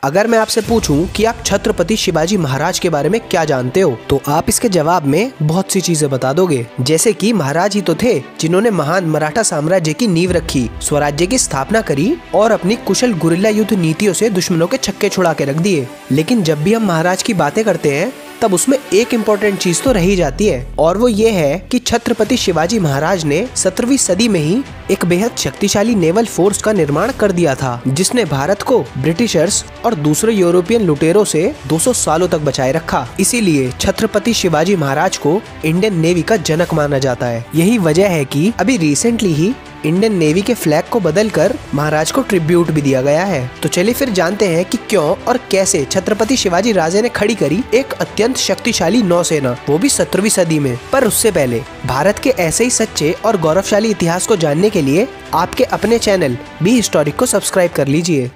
अगर मैं आपसे पूछूं कि आप छत्रपति शिवाजी महाराज के बारे में क्या जानते हो, तो आप इसके जवाब में बहुत सी चीजें बता दोगे। जैसे कि महाराज ही तो थे जिन्होंने महान मराठा साम्राज्य की नींव रखी, स्वराज्य की स्थापना करी और अपनी कुशल गुरिल्ला युद्ध नीतियों से दुश्मनों के छक्के छुड़ा के रख दिए। लेकिन जब भी हम महाराज की बातें करते हैं तब उसमें एक इम्पोर्टेंट चीज तो रही जाती है, और वो ये है कि छत्रपति शिवाजी महाराज ने 17वीं सदी में ही एक बेहद शक्तिशाली नेवल फोर्स का निर्माण कर दिया था, जिसने भारत को ब्रिटिशर्स और दूसरे यूरोपियन लुटेरों से 200 सालों तक बचाए रखा। इसीलिए छत्रपति शिवाजी महाराज को इंडियन नेवी का जनक माना जाता है। यही वजह है कि अभी रिसेंटली ही इंडियन नेवी के फ्लैग को बदलकर महाराज को ट्रिब्यूट भी दिया गया है। तो चलिए फिर जानते हैं कि क्यों और कैसे छत्रपति शिवाजी राजे ने खड़ी करी एक अत्यंत शक्तिशाली नौसेना, वो भी 17वीं सदी में। पर उससे पहले भारत के ऐसे ही सच्चे और गौरवशाली इतिहास को जानने के लिए आपके अपने चैनल बी हिस्टोरिक को सब्सक्राइब कर लीजिए।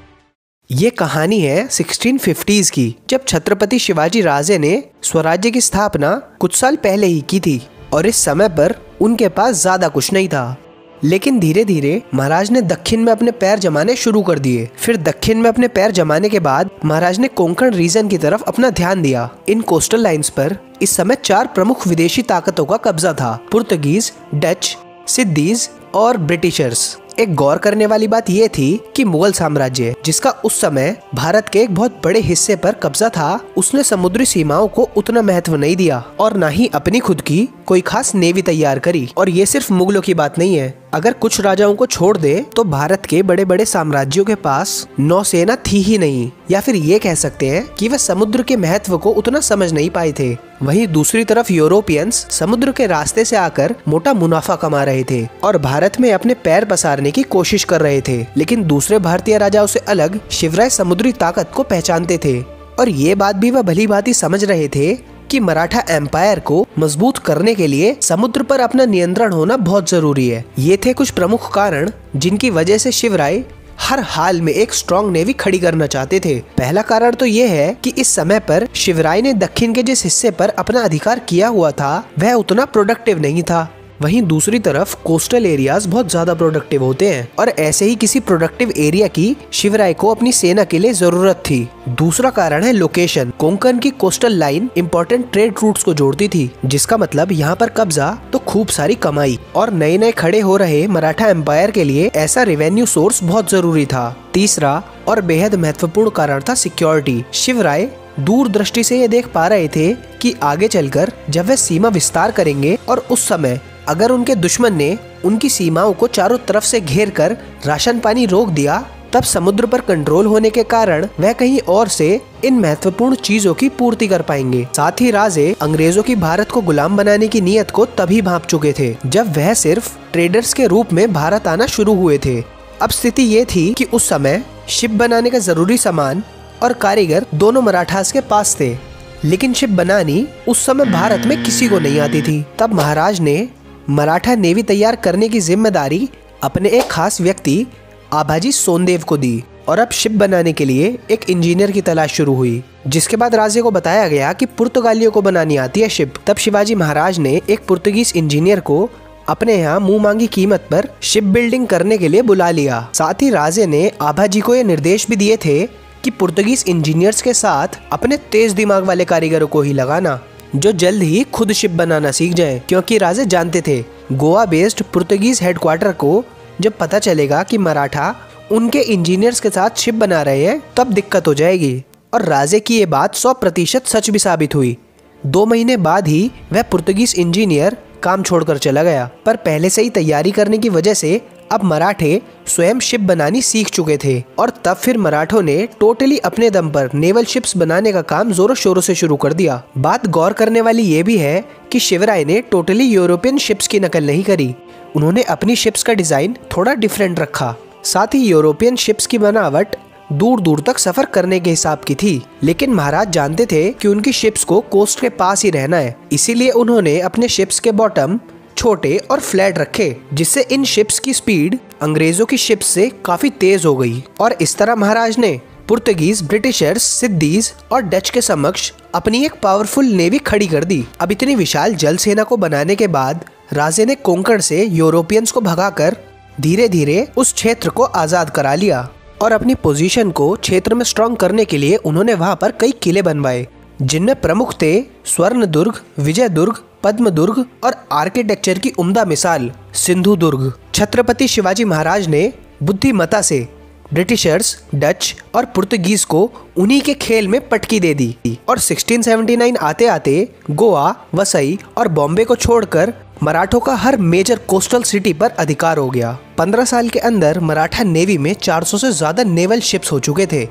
ये कहानी है 1650s की, जब छत्रपति शिवाजी राजे ने स्वराज्य की स्थापना कुछ साल पहले ही की थी और इस समय पर उनके पास ज्यादा कुछ नहीं था। लेकिन धीरे धीरे महाराज ने दक्षिण में अपने पैर जमाने शुरू कर दिए। फिर दक्षिण में अपने पैर जमाने के बाद महाराज ने कोंकण रीजन की तरफ अपना ध्यान दिया। इन कोस्टल लाइंस पर इस समय 4 प्रमुख विदेशी ताकतों का कब्जा था: पुर्तगीज, डच, सिद्दीज और ब्रिटिशर्स। एक गौर करने वाली बात यह थी कि मुगल साम्राज्य, जिसका उस समय भारत के एक बहुत बड़े हिस्से पर कब्जा था, उसने समुद्री सीमाओं को उतना महत्व नहीं दिया और न ही अपनी खुद की कोई खास नेवी तैयार करी। और ये सिर्फ मुगलों की बात नहीं है, अगर कुछ राजाओं को छोड़ दे तो भारत के बड़े बड़े साम्राज्यों के पास नौसेना थी ही नहीं, या फिर ये कह सकते हैं कि वे समुद्र के महत्व को उतना समझ नहीं पाए थे। वहीं दूसरी तरफ यूरोपियंस समुद्र के रास्ते से आकर मोटा मुनाफा कमा रहे थे और भारत में अपने पैर पसारने की कोशिश कर रहे थे। लेकिन दूसरे भारतीय राजाओं से अलग शिवराय समुद्री ताकत को पहचानते थे और ये बात भी वह भली भांति समझ रहे थे कि मराठा एम्पायर को मजबूत करने के लिए समुद्र पर अपना नियंत्रण होना बहुत जरूरी है। ये थे कुछ प्रमुख कारण जिनकी वजह से शिवराय हर हाल में एक स्ट्रॉन्ग नेवी खड़ी करना चाहते थे। पहला कारण तो ये है कि इस समय पर शिवराय ने दक्षिण के जिस हिस्से पर अपना अधिकार किया हुआ था वह उतना प्रोडक्टिव नहीं था। वहीं दूसरी तरफ कोस्टल एरियाज बहुत ज्यादा प्रोडक्टिव होते हैं और ऐसे ही किसी प्रोडक्टिव एरिया की शिवराय को अपनी सेना के लिए जरूरत थी। दूसरा कारण है लोकेशन। कोंकण की coastal line important trade routes को जोड़ती थी, जिसका मतलब यहाँ पर कब्जा तो खूब सारी कमाई, और नए नए खड़े हो रहे मराठा एम्पायर के लिए ऐसा रेवेन्यू सोर्स बहुत जरूरी था। तीसरा और बेहद महत्वपूर्ण कारण था सिक्योरिटी। शिवराय दूरदृष्टि से ये देख पा रहे थे कि आगे चलकर जब वे सीमा विस्तार करेंगे और उस समय अगर उनके दुश्मन ने उनकी सीमाओं को चारों तरफ से घेर कर राशन पानी रोक दिया, तब समुद्र पर कंट्रोल होने के कारण वह कहीं और से इन महत्वपूर्ण चीजों की पूर्ति कर पाएंगे। साथ ही राजे अंग्रेजों की भारत को गुलाम बनाने की नीयत को तभी भांप चुके थे जब वह सिर्फ ट्रेडर्स के रूप में भारत आना शुरू हुए थे। अब स्थिति ये थी कि उस समय शिप बनाने का जरूरी सामान और कारीगर दोनों मराठास के पास थे, लेकिन शिप बनानी उस समय भारत में किसी को नहीं आती थी। तब महाराज ने मराठा नेवी तैयार करने की जिम्मेदारी अपने एक खास व्यक्ति आभाजी सोनदेव को दी और अब शिप बनाने के लिए एक इंजीनियर की तलाश शुरू हुई। जिसके बाद राजे को बताया गया कि पुर्तगालियों को बनानी आती है शिप। तब शिवाजी महाराज ने एक पुर्तगीज इंजीनियर को अपने यहाँ मुंह मांगी कीमत पर शिप बिल्डिंग करने के लिए बुला लिया। साथ ही राजे ने आभाजी को ये निर्देश भी दिए थे कि पुर्तगीज इंजीनियर्स के साथ अपने तेज दिमाग वाले कारीगरों को ही लगाना, जो जल्द ही खुद शिप बनाना सीख जाएं, क्योंकि राजे जानते थे गोवा बेस्ड पुर्तगीज हेडक्वार्टर को जब पता चलेगा कि मराठा उनके इंजीनियर्स के साथ शिप बना रहे हैं तब दिक्कत हो जाएगी। और राजे की ये बात 100% सच भी साबित हुई। 2 महीने बाद ही वह पुर्तगीज इंजीनियर काम छोड़कर चला गया। पर पहले से ही तैयारी करने की वजह से अब मराठे स्वयं शिप बनानी सीख चुके थे और तब फिर मराठों ने टोटली अपने दम पर नेवल शिप्स बनाने का काम जोरों शोरों से शुरू कर दिया। बात गौर करने वाली ये भी है कि शिवराय ने टोटली यूरोपियन शिप्स की नकल नहीं करी। उन्होंने अपनी शिप्स का डिजाइन थोड़ा डिफरेंट रखा। साथ ही यूरोपियन शिप्स की बनावट दूर दूर तक सफर करने के हिसाब की थी, लेकिन महाराज जानते थे कि उनकी शिप्स को कोस्ट के पास ही रहना है। इसीलिए उन्होंने अपने शिप्स के बॉटम छोटे और फ्लैट रखे, जिससे इन शिप्स की स्पीड अंग्रेजों की शिप्स से काफी तेज हो गई। और इस तरह महाराज ने पुर्तगीज, ब्रिटिशर्स, सिद्दीज और डच के समक्ष अपनी एक पावरफुल नेवी खड़ी कर दी। अब इतनी विशाल जल सेना को बनाने के बाद राजे ने कोंकण से यूरोपियंस को भगाकर धीरे धीरे उस क्षेत्र को आजाद करा लिया। और अपनी पोजीशन को क्षेत्र में स्ट्रॉन्ग करने के लिए उन्होंने वहां पर कई किले बनवाए, जिनमें प्रमुख थे स्वर्ण दुर्ग, विजय दुर्ग, पद्म दुर्ग और आर्किटेक्चर की उम्दा मिसाल सिंधु दुर्ग। छत्रपति शिवाजी महाराज ने बुद्धिमत्ता से ब्रिटिशर्स, डच और पुर्तगीज को उन्हीं के खेल में पटकी दे दी और 1679 आते आते गोवा, वसई और बॉम्बे को छोड़कर मराठों का हर मेजर कोस्टल सिटी पर अधिकार हो गया। 15 साल के अंदर मराठा नेवी में 400 से ज्यादा नेवल शिप्स हो चुके थे,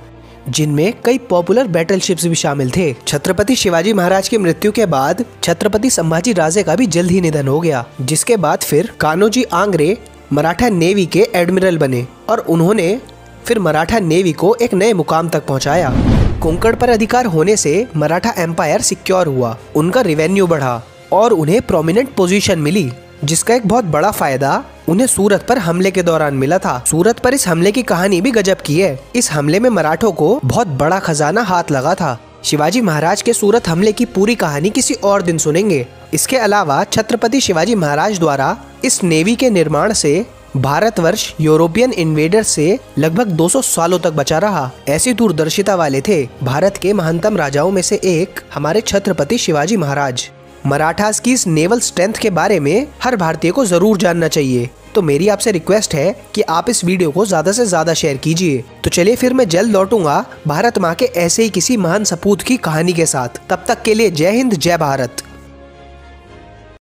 जिनमें कई पॉपुलर बैटल शिप्स भी शामिल थे। छत्रपति शिवाजी महाराज की मृत्यु के बाद छत्रपति संभाजी राजे का भी जल्द ही निधन हो गया, जिसके बाद फिर कान्होजी आंग्रे मराठा नेवी के एडमिरल बने और उन्होंने फिर मराठा नेवी को एक नए मुकाम तक पहुंचाया। कोंकण पर अधिकार होने से मराठा एम्पायर सिक्योर हुआ, उनका रेवेन्यू बढ़ा और उन्हें प्रोमिनेंट पोजीशन मिली, जिसका एक बहुत बड़ा फायदा उन्हें सूरत पर हमले के दौरान मिला था। सूरत पर इस हमले की कहानी भी गजब की है। इस हमले में मराठों को बहुत बड़ा खजाना हाथ लगा था। शिवाजी महाराज के सूरत हमले की पूरी कहानी किसी और दिन सुनेंगे। इसके अलावा छत्रपति शिवाजी महाराज द्वारा इस नेवी के निर्माण से भारतवर्ष यूरोपियन इन्वेडर से लगभग 200 सालों तक बचा रहा। ऐसी दूरदर्शिता वाले थे भारत के महानतम राजाओं में से एक हमारे छत्रपति शिवाजी महाराज। मराठास की इस नेवल स्ट्रेंथ के बारे में हर भारतीय को जरूर जानना चाहिए। तो मेरी आपसे रिक्वेस्ट है कि आप इस वीडियो को ज्यादा से ज्यादा शेयर कीजिए। तो चलिए फिर मैं जल्द लौटूंगा भारत माँ के ऐसे ही किसी महान सपूत की कहानी के साथ। तब तक के लिए जय हिंद, जय भारत।